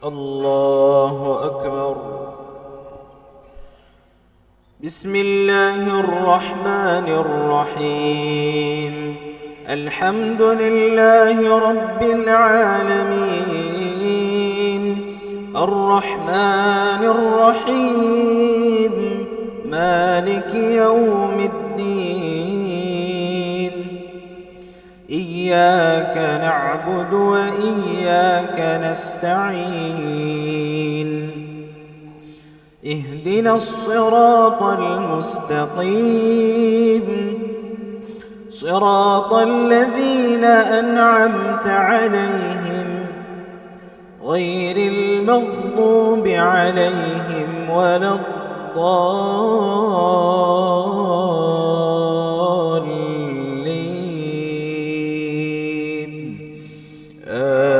الله أكبر. بسم الله الرحمن الرحيم. الحمد لله رب العالمين، الرحمن الرحيم، مالك يوم الدين. إياك نعبد وإياك نستعين. اهدنا الصراط المستقيم، صراط الذين أنعمت عليهم غير المغضوب عليهم ولا الضالين. آمين.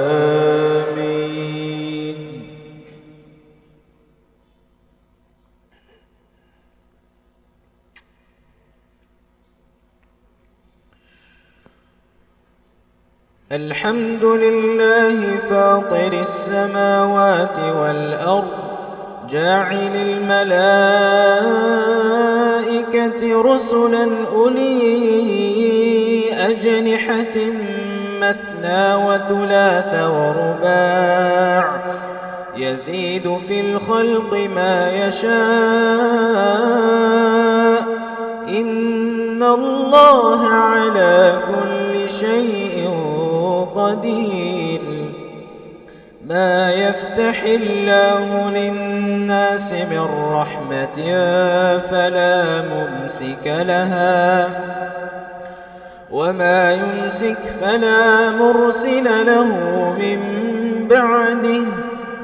الحمد لله فاطر السماوات والأرض، جاعل الملائكة رسلا أولي أجنحة مثنى وثلاث ورباع، يزيد في الخلق ما يشاء، إن الله على كل شيء قدير. ما يفتح الله للناس من رحمة فلا ممسك لها، وما يمسك فلا مرسل له من بعده،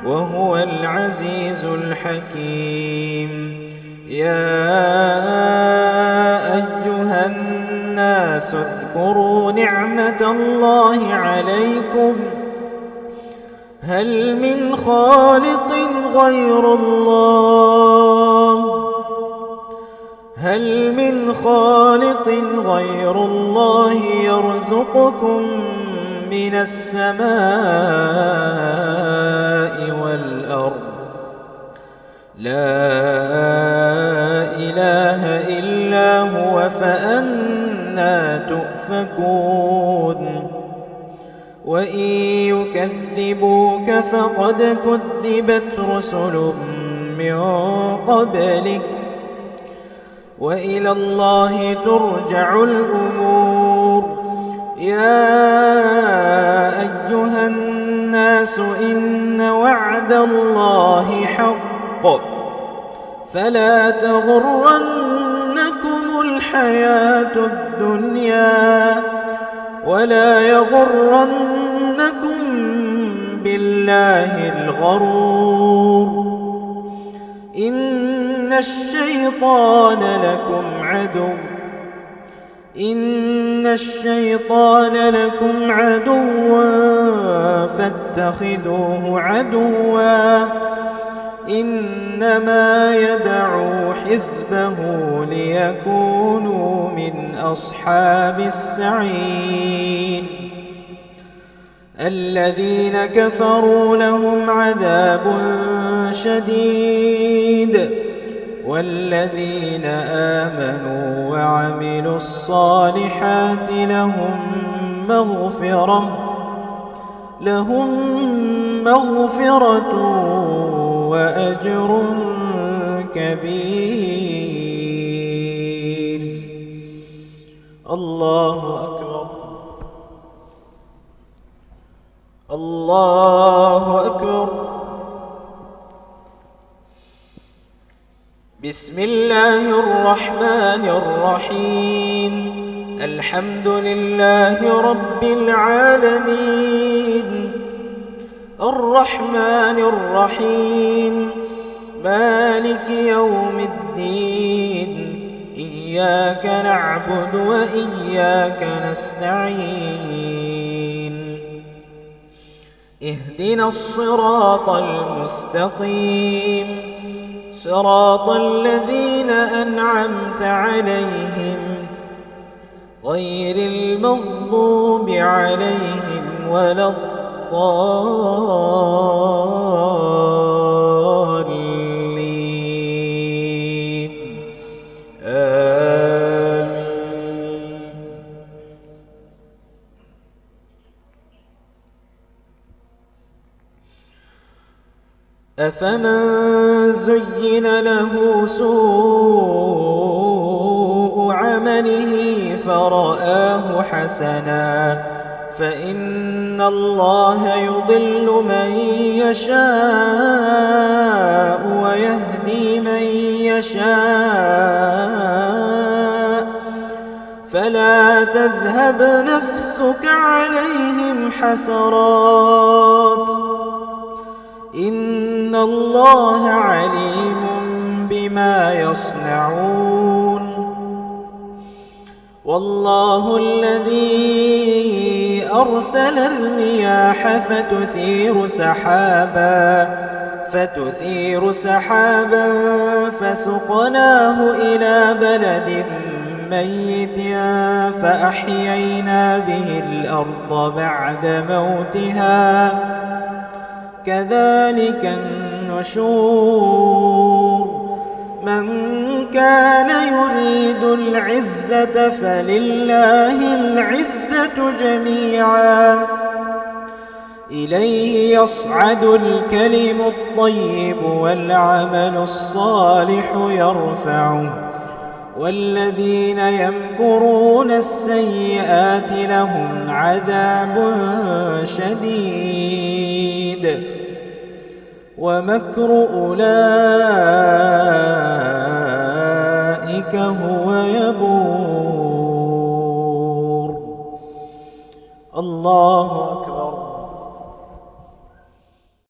وهو العزيز الحكيم. يا أيها الناس اذكروا نعمة الله عليكم، هل من خالق غير الله؟ هل من خالق غير الله يرزقكم من السماء والأرض؟ لا إله إلا هو، فأنى تؤفكون؟ وإن يكذبوك فقد كذبت رسل من قبلك، وإلى الله ترجع الأمور. يا أيها الناس إن وعد الله حق، فلا تغرنكم الحياة الدنيا، ولا يغرنكم بالله الغرور. إن الشيطان لكم عدوا فاتخذوه عدوا، إنما يدعو حزبه ليكونوا من أصحاب السعير. الذين كفروا لهم عذاب شديد، والذين آمنوا وعملوا الصالحات لهم مغفرة وأجر كبير. الله أكبر. الله أكبر. بسم الله الرحمن الرحيم. الحمد لله رب العالمين، الرحمن الرحيم، مالك يوم الدين. إياك نعبد وإياك نستعين. اهدنا الصراط المستقيم، صراط الذين أنعمت عليهم غير المغضوب عليهم ولا الضالين. أفمن زين له سوء عمله فرآه حسنا فإن الله يضل من يشاء ويهدي من يشاء فلا تذهب نفسك عليهم حسرات إن الله عليم بما يصنعون والله الذي أرسل الرياح فتثير سحابا فسقناه إلى بلد ميت فأحيينا به الأرض بعد موتها كذلك النشور من كان يريد العزة فلله العزة جميعا إليه يصعد الكلم الطيب والعمل الصالح يرفعه والذين يمكرون السيئات لهم عذاب شديد ومكر أولئك هو يبور الله